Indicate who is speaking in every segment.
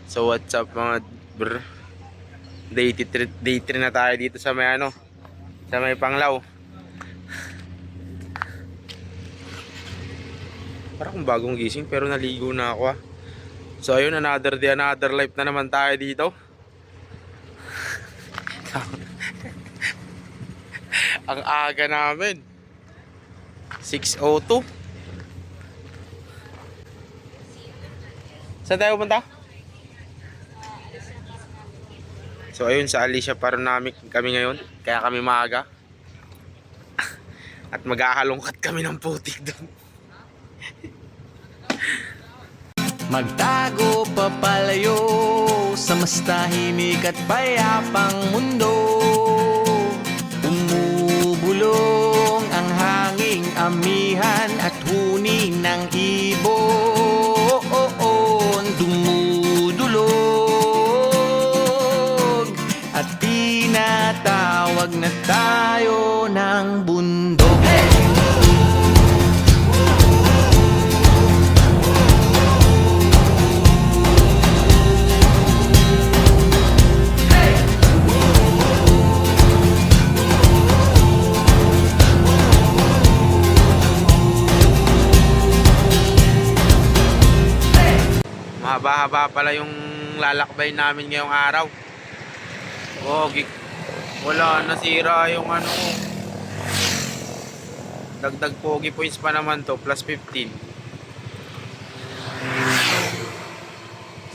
Speaker 1: So what's up mga bro? Day 3 na tayo dito sa may sa may Panglao. Parang bagong gising pero naligo na ako . So ayun, another day, another life na naman tayo dito. Ang aga namin. 6:02. Saan tayo punta? So ayun, sa Alicia Paronamic kami ngayon. Kaya kami maaga. At maghahalongkat kami ng putik doon.
Speaker 2: Magtago papalayo sa mas tahimik at payapang mundo. Umubulong ang hanging amihan at huni ng ibon. Dumudulog at tinatawag na tayo ng bundok.
Speaker 1: Mahaba-haba pala yung lalakbay namin ngayong araw. Wala, nasira yung dagdag pogi points pa naman to, plus 15.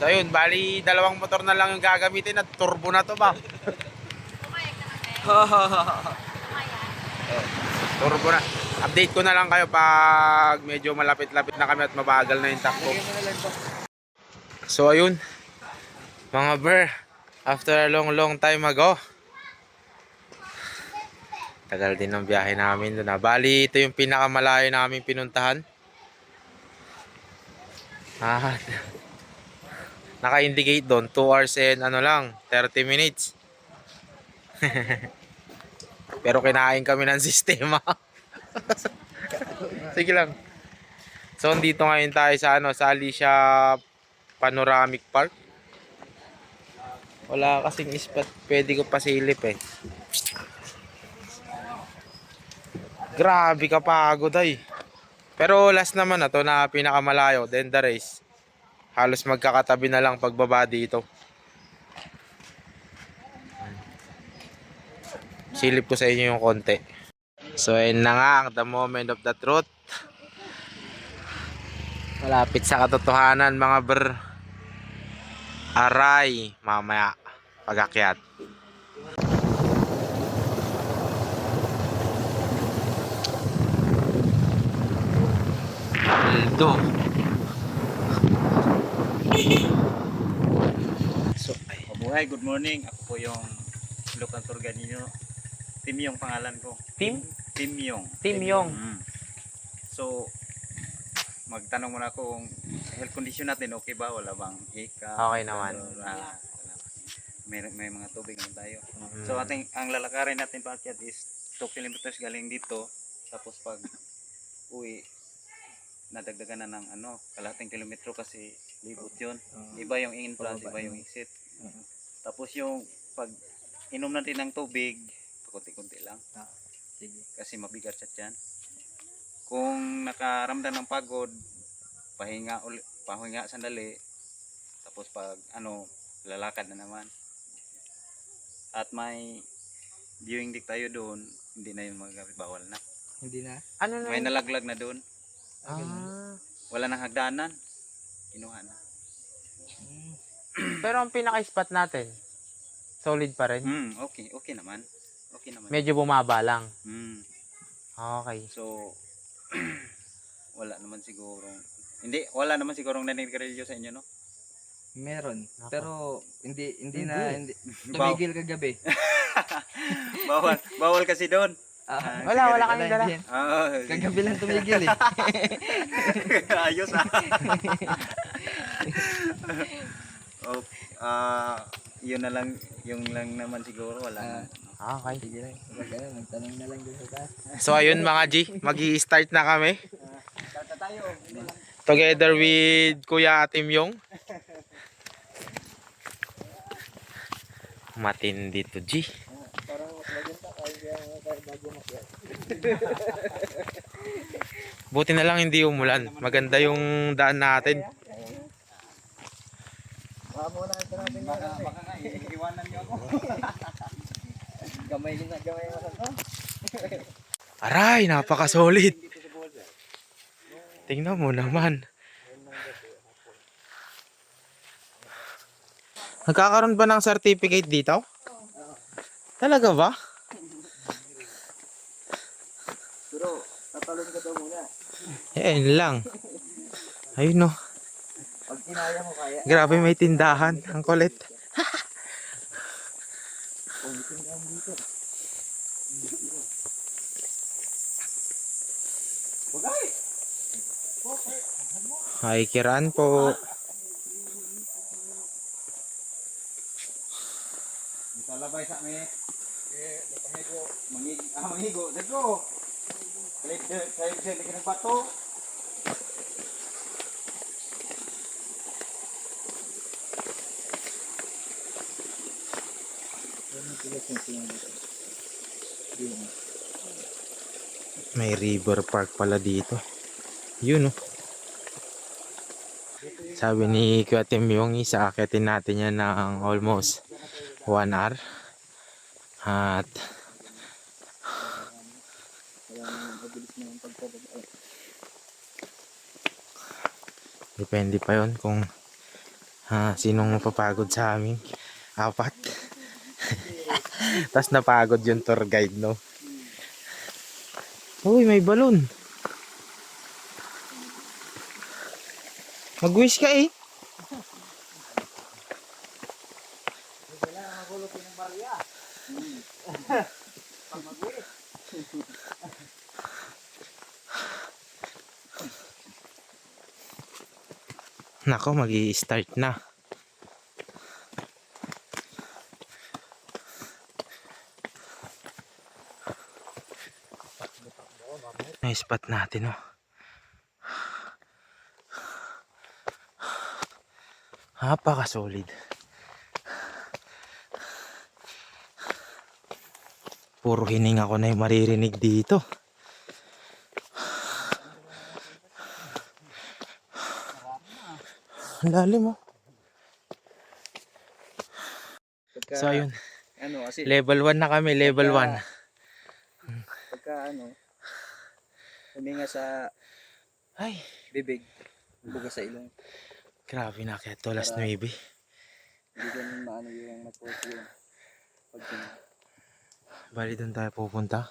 Speaker 1: So ayun, bali dalawang motor na lang yung gagamitin at turbo na to ba? Turbo na. Update ko na lang kayo pag medyo malapit-lapit na kami at mabagal na yung takbo. So ayun, mga ber, after a long time ago, tagal din ng biyahe namin doon. Bali, ito yung pinakamalayo namin pinuntahan. Naka-indicate doon 2 hours and 30 minutes. Pero kinain kami ng sistema. Sige lang. So dito ngayon tayo sa Alicia Panoramic Park. Wala kasing spot pwede ko pasilip eh. Grabe kapagod ay. Pero last naman na to na pinakamalayo, then the race. Halos magkakatabi na lang pagbaba dito. Silip ko sa inyo yung konti. So ayun na nga, the moment of the truth. Malapit sa katotohanan mga ber. Aray, mamaya pag-akyat. Aldo. So,
Speaker 3: Mabuhay, good morning. Ako po yung Local Tour Guide ninyo. Tim Yong pangalan ko.
Speaker 1: Tim?
Speaker 3: Tim Yong.
Speaker 1: Tim Yong.
Speaker 3: So, magtanong muna ako kung health condition natin okay ba? Wala bang hika?
Speaker 1: Okay naman.
Speaker 3: May mga tubig naman tayo. So, ang lalakarin natin paakyat is 2 kilometers galing dito. Tapos pag uwi, nadagdagan na ng kalahating kilometro kasi libot yun. Iba yung entrance, iba yung exit. Tapos yung pag inom natin ng tubig, kunti-kunti lang.
Speaker 2: Sige.
Speaker 3: Kasi mabigat sa tiyan. Kung nakaramdam ng pagod, pahinga sandali. Tapos pag lalakad na naman. At may viewing deck tayo doon, hindi na yun magagamit, bawal na.
Speaker 2: Hindi na.
Speaker 1: Ano na
Speaker 3: May
Speaker 1: yun?
Speaker 3: nalaglag na doon. Wala nang hagdanan. Kinuha na.
Speaker 1: Pero ang pinaka-spot natin, solid pa rin.
Speaker 3: Okay naman. Okay naman.
Speaker 1: Medyo bumaba lang. Okay.
Speaker 3: So wala naman sigurong naninigarilyo sa inyo, no?
Speaker 2: Meron.
Speaker 1: Ako.
Speaker 2: Pero hindi tumigil kagabi.
Speaker 3: bawal kasi doon.
Speaker 1: Wala kami dala.
Speaker 2: Kagabi lang tumigil eh.
Speaker 3: Ayos yun na lang, yung lang naman siguro, wala.
Speaker 1: Okay.
Speaker 2: Sige lang. Magtanong na lang doon sa taas.
Speaker 1: So ayun mga G, magi-start na kami. Together with Kuya Tim Yong. Matindi to, G.
Speaker 4: Parang mas maganda kaya bago makyat.
Speaker 1: Buti na lang hindi umulan. Maganda yung daan natin.
Speaker 4: Baka muna ito natin yun.
Speaker 3: Baka nga, iiwanan niyo ako.
Speaker 4: Gamay mo sa to.
Speaker 1: Aray, napaka-solid. Tingnan mo naman. Nagkakaroon ba ng certificate dito? Talaga ba?
Speaker 4: Pero, tatalon ka daw muna.
Speaker 1: Eh, yun lang. Ayun no.
Speaker 4: Pag kinaya mo kaya.
Speaker 1: Grabe may tindahan. Ang kulit. Hi, Kiran po.
Speaker 3: Talabay sa amin. Mangigo. Dito. Sa'yo ng bato.
Speaker 1: May river park pala dito. Yun oh. Sabi ni Kuya Tim yung isa, akitin natin yan ng almost 1 hour. At depende pa yon kung sinong mapapagod sa amin. 4. Tapos napagod yung tour guide, no? Uy, may balon. Mag-wish ka eh. Nako, mag-i-start na. May spot natin oh. Napaka-solid. Puro hininga ko na yung maririnig dito. Ang lalim oh. So ayun,
Speaker 4: Ano, kasi
Speaker 1: level 1 na kami, level 1.
Speaker 4: pagka huminga sa
Speaker 1: Ay,
Speaker 4: bibig, buga sa ilong.
Speaker 1: grabe na kaya to alas 9.
Speaker 4: Hindi ganun maano yung mag-force yung pagtingin.
Speaker 1: Bali doon tayo pupunta.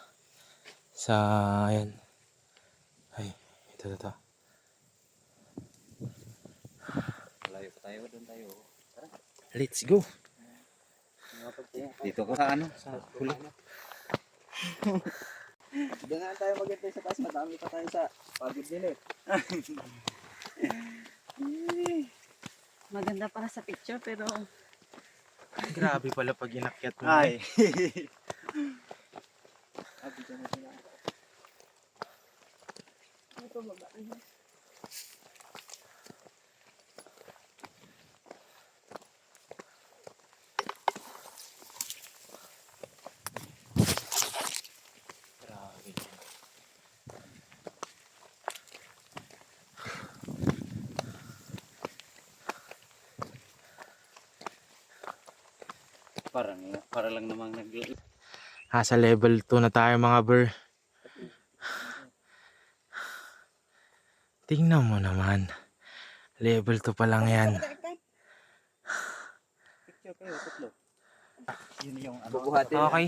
Speaker 1: Sa, ayan. Ay, ito.
Speaker 3: Malayo pa tayo, doon tayo.
Speaker 1: Let's go.
Speaker 3: Dito ko sa sa huli.
Speaker 4: Doon na tayo maghintay sa taas, madami pa tayo sa pagod din eh.
Speaker 5: Maganda para sa picture pero
Speaker 1: Grabe pala pag inakyat mo.
Speaker 3: Ay.
Speaker 5: ito baba.
Speaker 1: Grabe.
Speaker 3: Para lang namang
Speaker 1: Sa level 2 na tayo mga ber. Tingnan mo naman. Level 2 pa lang yan.
Speaker 3: picture kayo, tatlo. Yun yung
Speaker 4: Bubuhatin.
Speaker 1: Okay.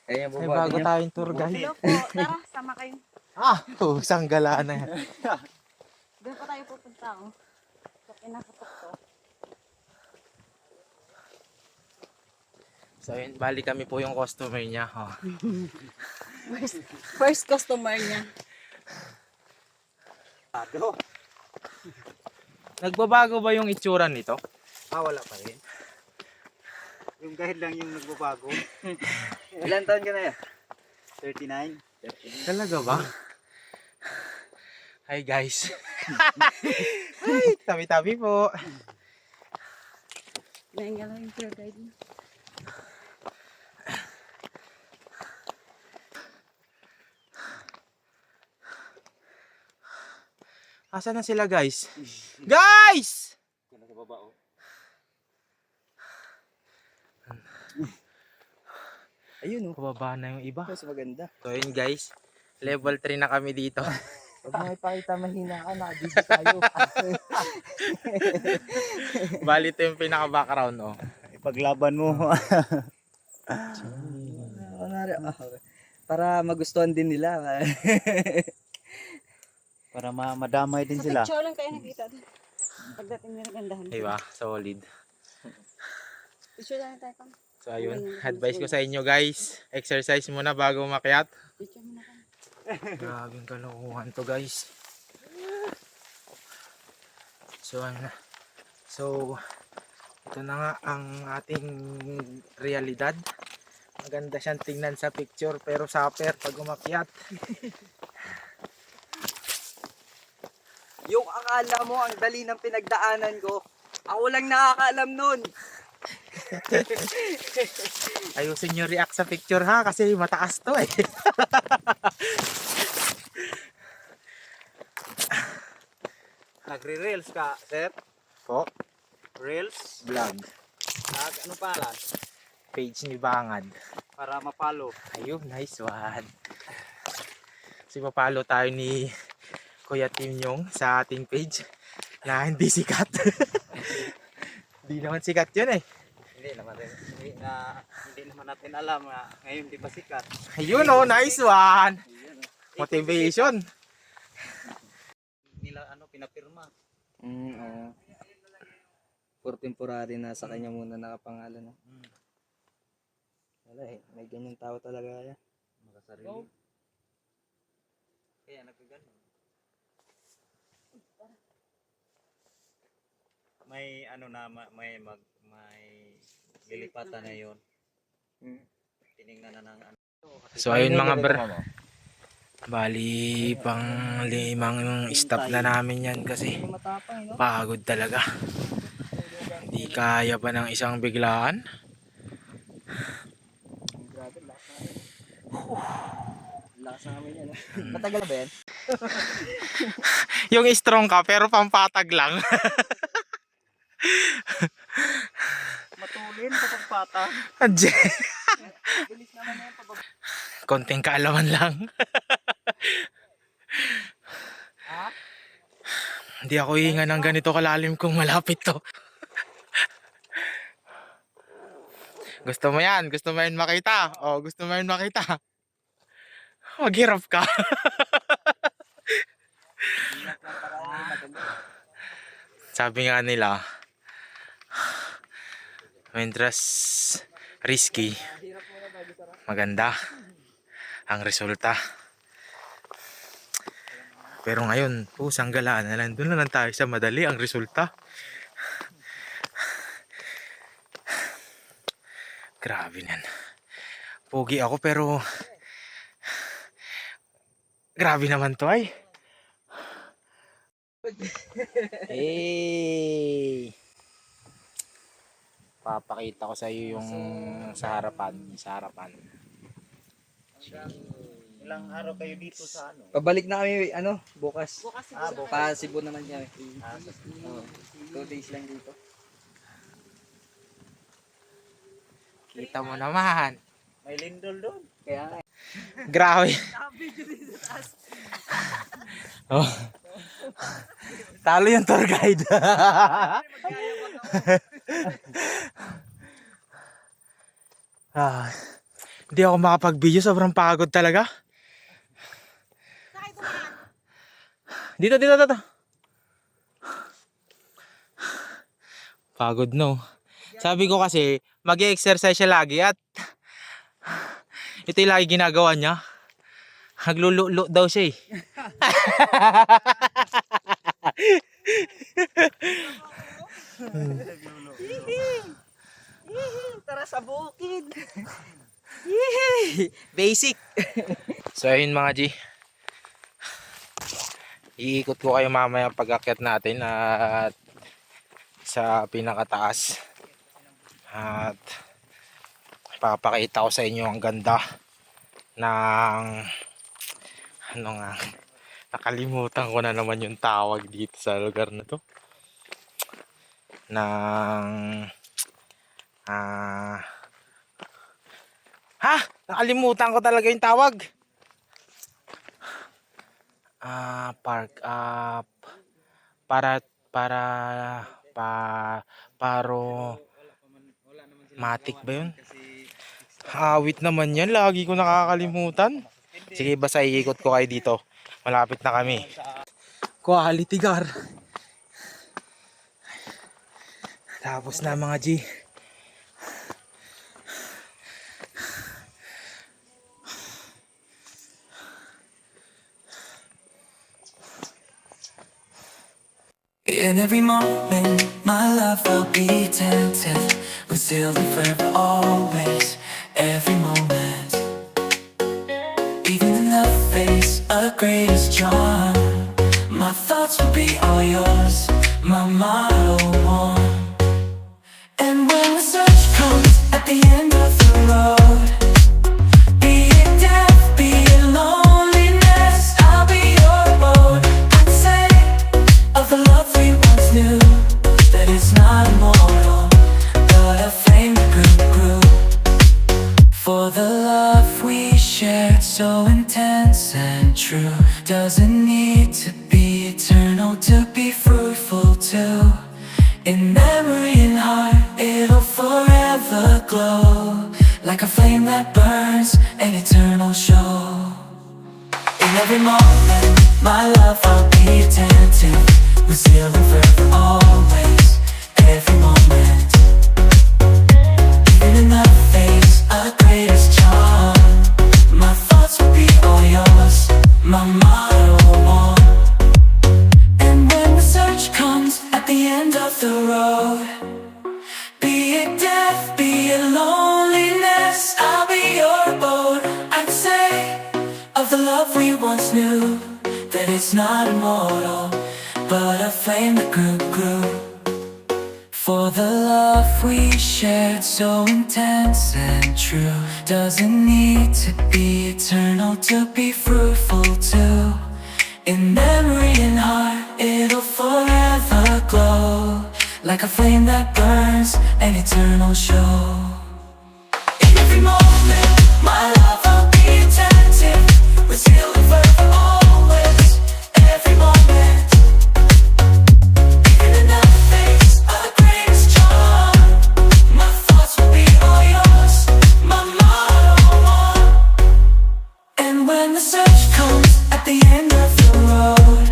Speaker 4: Kaya yung
Speaker 1: May
Speaker 4: bubuhatin
Speaker 1: bago
Speaker 4: niya.
Speaker 1: tayong tour guide.
Speaker 5: Hello po, tara, sama kayo.
Speaker 1: Isang gala na yan.
Speaker 5: Doon pa tayo pupunta oh. Sa pinakatok to.
Speaker 1: So yun, bali kami po yung customer niya. Oh.
Speaker 5: First customer niya.
Speaker 1: Nagbabago ba yung itsura nito?
Speaker 3: wala pa rin. Yung guide lang yung nagbabago.
Speaker 4: Ilan taon ka na yan?
Speaker 3: 39.
Speaker 1: Talaga ba? Hi guys. Hi, tabi-tabi po.
Speaker 5: Naingala yung tour guide niya.
Speaker 1: Asa na sila guys? Guys!
Speaker 4: Ayun, oh.
Speaker 1: Pababa na yung iba.
Speaker 4: Mas maganda.
Speaker 1: So yun guys, level 3 na kami dito.
Speaker 4: Huwag mo ipakita mahina ka, nakabisi tayo.
Speaker 1: Bali ito yung pinaka-background oh.
Speaker 3: Ipaglaban mo.
Speaker 4: Para magustuhan din nila.
Speaker 3: Para madamay din
Speaker 5: Sa
Speaker 3: sila.
Speaker 5: picture lang kayo nakita doon. Pagdating nila gandahan.
Speaker 1: Diba? Solid.
Speaker 5: Picture lang tayo kami.
Speaker 1: So ayun, advice ko sa inyo guys, exercise muna bago umakyat.
Speaker 5: Picture muna kami.
Speaker 1: Grabing kalokohan to guys. So ano na. So ito na nga ang ating realidad. Maganda siyang tingnan sa picture pero saper pag umakyat.
Speaker 4: Yung akala mo ang dali ng pinagdaanan ko, ako lang nakakaalam nun.
Speaker 1: Ayusin nyo react sa picture ha kasi mataas to eh.
Speaker 3: Nagre-reels ka, sir?
Speaker 1: Po,
Speaker 3: Reels?
Speaker 1: vlog.
Speaker 3: Ano pangalan?
Speaker 1: Page ni Bangad.
Speaker 3: Para mapalo.
Speaker 1: Ayun, nice one. Si papalo tayo ni Kuya Tim Yong sa ating page na hindi sikat. Hindi naman sikat yun eh.
Speaker 3: Hindi naman natin alam na ngayon di pa sikat.
Speaker 1: Ayun oh, nice one. Motivation.
Speaker 3: Nila pinapirma.
Speaker 4: Oo. For temporary na sa kanya muna nakapangalan. No? Wala eh, may ganyan tao talaga yan.
Speaker 3: Makasarili. Kaya nagkagano. May may lilipatan na yun. Tiningnan na ng
Speaker 1: So ayun mga ber. Bali pang 5 stop na namin yan kasi
Speaker 4: Matapang, no?
Speaker 1: pagod talaga. Hindi kaya pa ng isang biglaan.
Speaker 4: Grabe, lakas namin yan. Matagal ba yan?
Speaker 1: Yung strong ka pero pampatag lang.
Speaker 3: matulin sa pagpata.
Speaker 1: Adje.
Speaker 4: Bilis naman yan.
Speaker 1: Konting kaalaman lang. Hindi ako hihinga ng ganito kalalim kung malapit to. Gusto mo yan? Gusto mo yan makita? O gusto mo yan makita? Maghirap ka. Sabi nga nila, mientras risky, maganda ang resulta. Pero ngayon, pusang galaan na lang. Doon na lang tayo sa madali ang resulta. Grabe nan. Pogi ako pero grabe naman to ay. Hey! Papakita ko sa iyo yung sa harapan.
Speaker 3: Ilang araw kayo dito sa
Speaker 4: Pabalik na kami, bukas.
Speaker 5: Bukas siguro.
Speaker 4: Pa Cebu naman kami. 2 days lang dito.
Speaker 1: Kita mo naman.
Speaker 3: May lindol doon.
Speaker 4: Kaya nga.
Speaker 1: Grabe. Oh. Talo yung tour guide. Hindi ako makapag-video, sobrang pagod talaga. Dito. Pagod no. Sabi ko kasi, mag-exercise siya lagi at ito yung lagi ginagawa niya. Naglululo daw siya eh.
Speaker 4: Tara sa bukid.
Speaker 1: Basic. So ayun mga G. Iikot ko kayo mamaya pag-akyat natin at sa pinakataas. At papakita ko sa inyo ang ganda ng Nakalimutan ko na naman yung tawag dito sa lugar na to. Ah, nakalimutan ko talaga yung tawag. Park para paro matik ba yun? Awit naman yan, lagi ko nakakalimutan. Sige, basta iikot ko kayo dito. Malapit na kami. Quality car. Tapos na mga G.
Speaker 2: In every moment, my love will be attentive, concealed and forever always. Every moment, even in the face of greatest charm, my thoughts will be all yours, my motto one. And when the search comes at the end of the road, be it death, be it loneliness, I'll be your boat. I'd say of the love we once knew, that it's not immortal, but a flame that grew. For the love we shared, so intense and true, doesn't need to be eternal to be fruitful too. In memory and heart, it'll forever glow, like a flame that burns, an eternal show. In every moment, my love I'll be attentive, concealed and forever always. Every moment, even in the face of greatest charm, my thoughts will be all yours, my motto one. And when the search comes at the end of the road, be it death, be it loneliness, I'll be your boat. I'd say of the love we once knew, that it's not immortal, but a flame that grew. For the love we shared, so intense and true, doesn't need to be eternal to be fruitful too. In memory and heart, it'll forever glow, like a flame that burns, an eternal show. In every moment, my love I'll be attentive, with zeal and fervor always. Every moment, even in the face of the greatest charm, my thoughts will be all yours, my motto one. And when the search comes at the end of the road,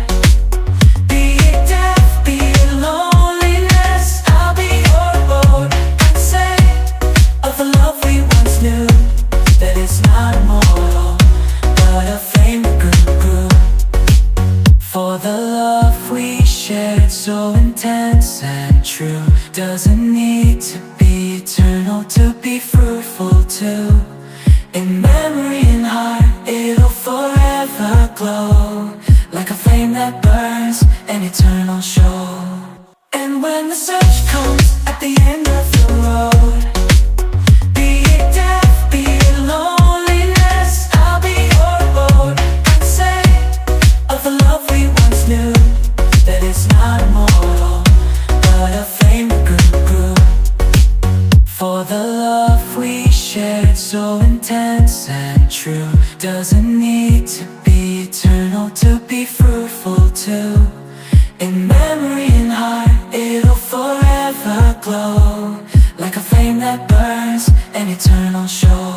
Speaker 2: be it death, be it loneliness, I'll be your boat. I'd say of the love we once knew, that it's not immortal, but a flame that grew. For the love we shared, so intense and true, doesn't need to be eternal to be fruitful too. In memory and heart, it'll forever glow, like a flame that burns, an eternal show. And when the search comes at the end of the road, be it death, be it loneliness, I'll be your boat. I'd say of the love we once knew, that it's not immortal, but a flame that grew. For the love we shared, so intense and true, doesn't need to be eternal to be fruitful too. In memory and heart, it'll forever glow, like a flame that burns, an eternal show.